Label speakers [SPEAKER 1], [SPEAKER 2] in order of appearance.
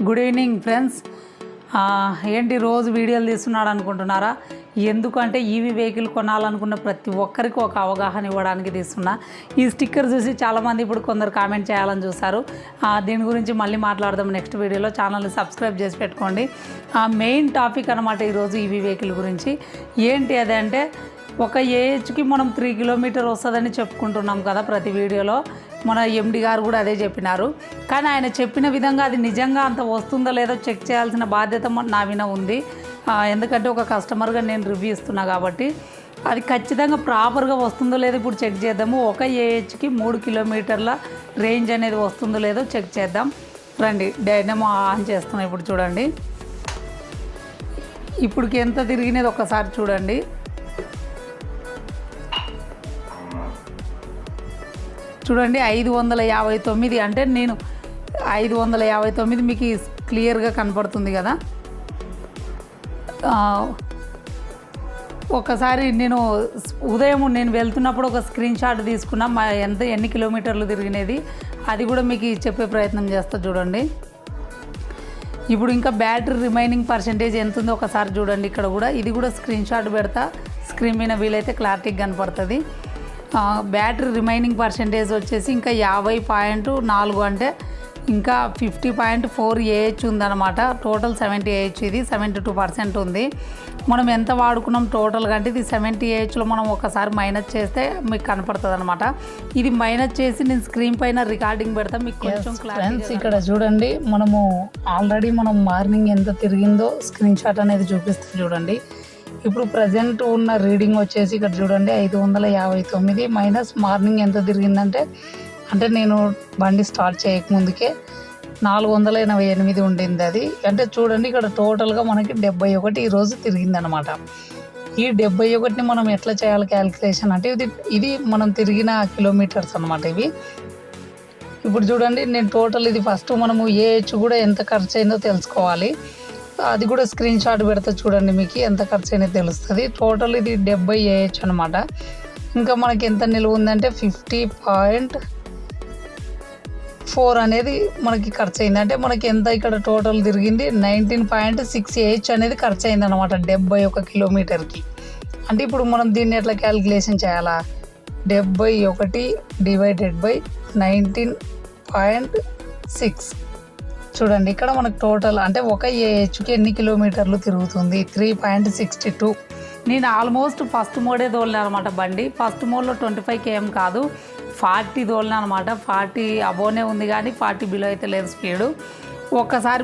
[SPEAKER 1] Good evening friends. ఏంటి రోజు వీడియోలు తీస్తున్నాడు అనుకుంటున్నారా? ఎందుకంటే ఈవీ వెహికల్ కొనాలనుకున్న ప్రతి ఒక్కరికి ఒక అవగాహన ఇవ్వడానికి తీస్తున్నా. ఈ స్టిక్కర్ చూసి చాలామంది ఇప్పుడు కొందరు కామెంట్ చేయాలని చూస్తారు. దీని గురించి మళ్ళీ మాట్లాడదాం నెక్స్ట్ వీడియోలో. ఛానల్ని సబ్స్క్రైబ్ చేసి పెట్టుకోండి. మెయిన్ టాపిక్ అనమాట ఈరోజు ఈవీ వెహికల్ గురించి. ఏంటి అదంటే, ఒక ఏహెచ్కి మనం 3 కిలోమీటర్ వస్తుందని చెప్పుకుంటున్నాం కదా ప్రతి వీడియోలో. మన ఎండి గారు కూడా అదే చెప్పినారు. కానీ ఆయన చెప్పిన విధంగా అది నిజంగా అంత వస్తుందో లేదో చెక్ చేయాల్సిన బాధ్యత నా మీద ఉంది. ఎందుకంటే ఒక కస్టమర్గా నేను రివ్యూ ఇస్తున్నా కాబట్టి అది ఖచ్చితంగా ప్రాపర్గా వస్తుందో లేదో ఇప్పుడు చెక్ చేద్దాము. ఒక ఏహెచ్కి 3 కిలోమీటర్ల రేంజ్ అనేది వస్తుందో లేదో చెక్ చేద్దాం రండి. డైనమో ఆన్ చేస్తున్నాం. ఇప్పుడు చూడండి, ఇప్పటికి ఎంత తిరిగినది ఒక్కసారి చూడండి. చూడండి 559. అంటే నేను 559 మీకు క్లియర్గా కనపడుతుంది కదా. ఒకసారి నేను ఉదయం నేను వెళ్తున్నప్పుడు ఒక స్క్రీన్ షాట్ తీసుకున్నా, ఎన్ని కిలోమీటర్లు తిరిగినది అది కూడా మీకు చెప్పే ప్రయత్నం చేస్తా. చూడండి ఇప్పుడు ఇంకా బ్యాటరీ రిమైనింగ్ పర్సెంటేజ్ ఎంత ఉందో ఒకసారి చూడండి. ఇక్కడ కూడా ఇది కూడా స్క్రీన్ షాట్ పెడతా, స్క్రీన్ మీద వీలైతే క్లారిటీగా కనపడుతుంది. బ్యాటరీ రిమైనింగ్ పర్సెంటేజ్ వచ్చేసి ఇంకా 50.4, అంటే ఇంకా 50.4 ఏహెచ్ ఉందన్నమాట. టోటల్ 70 ఏహెచ్, ఇది 72% ఉంది. మనం ఎంత వాడుకున్నాం టోటల్గా అంటే ఇది 70 ఏహెచ్లో మనం ఒకసారి మైనస్ చేస్తే మీకు కనపడుతుంది అనమాట. ఇది మైనస్ చేసి నేను స్క్రీన్ పైన రికార్డింగ్ పెడతా మీకు కొంచెం క్లారిటీ. ఇక్కడ చూడండి, మనము ఆల్రెడీ మనం మార్నింగ్ ఎంత తిరిగిందో స్క్రీన్ షాట్ అనేది చూపిస్తుంది చూడండి. ఇప్పుడు ప్రజెంట్ ఉన్న రీడింగ్ వచ్చేసి ఇక్కడ చూడండి 559 మైనస్ మార్నింగ్ ఎంత తిరిగిందంటే, అంటే నేను బండి స్టార్ట్ చేయకముందుకే 488 ఉండింది అది. అంటే చూడండి ఇక్కడ టోటల్గా మనకి 71 ఈరోజు తిరిగిందనమాట. ఈ 71ని మనం ఎట్లా చేయాలి క్యాలిక్యులేషన్ అంటే, ఇది మనం తిరిగిన కిలోమీటర్స్ అనమాట ఇవి. ఇప్పుడు చూడండి నేను టోటల్ ఇది ఫస్ట్ మనము ఏహెచ్ కూడా ఎంత ఖర్చు అయిందో తెలుసుకోవాలి. అది కూడా స్క్రీన్ షాట్ పెడితే చూడండి మీకు ఎంత ఖర్చు అయినా తెలుస్తుంది. టోటల్ ఇది 70 ఏహెచ్ అనమాట. ఇంకా మనకి ఎంత నిలువ ఉందంటే 50.4 అనేది మనకి ఖర్చు అయింది. అంటే మనకి ఎంత ఇక్కడ టోటల్ తిరిగింది 19.6 ఏహెచ్ అనేది ఖర్చు అయింది అనమాట 71 కిలోమీటర్కి. అంటే ఇప్పుడు మనం దీన్ని ఎట్లా క్యాలిక్యులేషన్ చేయాలా? 71 డివైడెడ్ బై 19.6. చూడండి ఇక్కడ మనకు టోటల్ అంటే ఒక ఏహెచ్కి ఎన్ని కిలోమీటర్లు తిరుగుతుంది? 3.62. నేను ఆల్మోస్ట్ ఫస్ట్ మోడే తోలినా అనమాట బండి. ఫస్ట్ మోడ్లో 25 km కాదు 40 తోలినా అనమాట. 40 అబోనే ఉంది కానీ 40 బిలో అయితే లేదు స్పీడు. ఒక్కసారి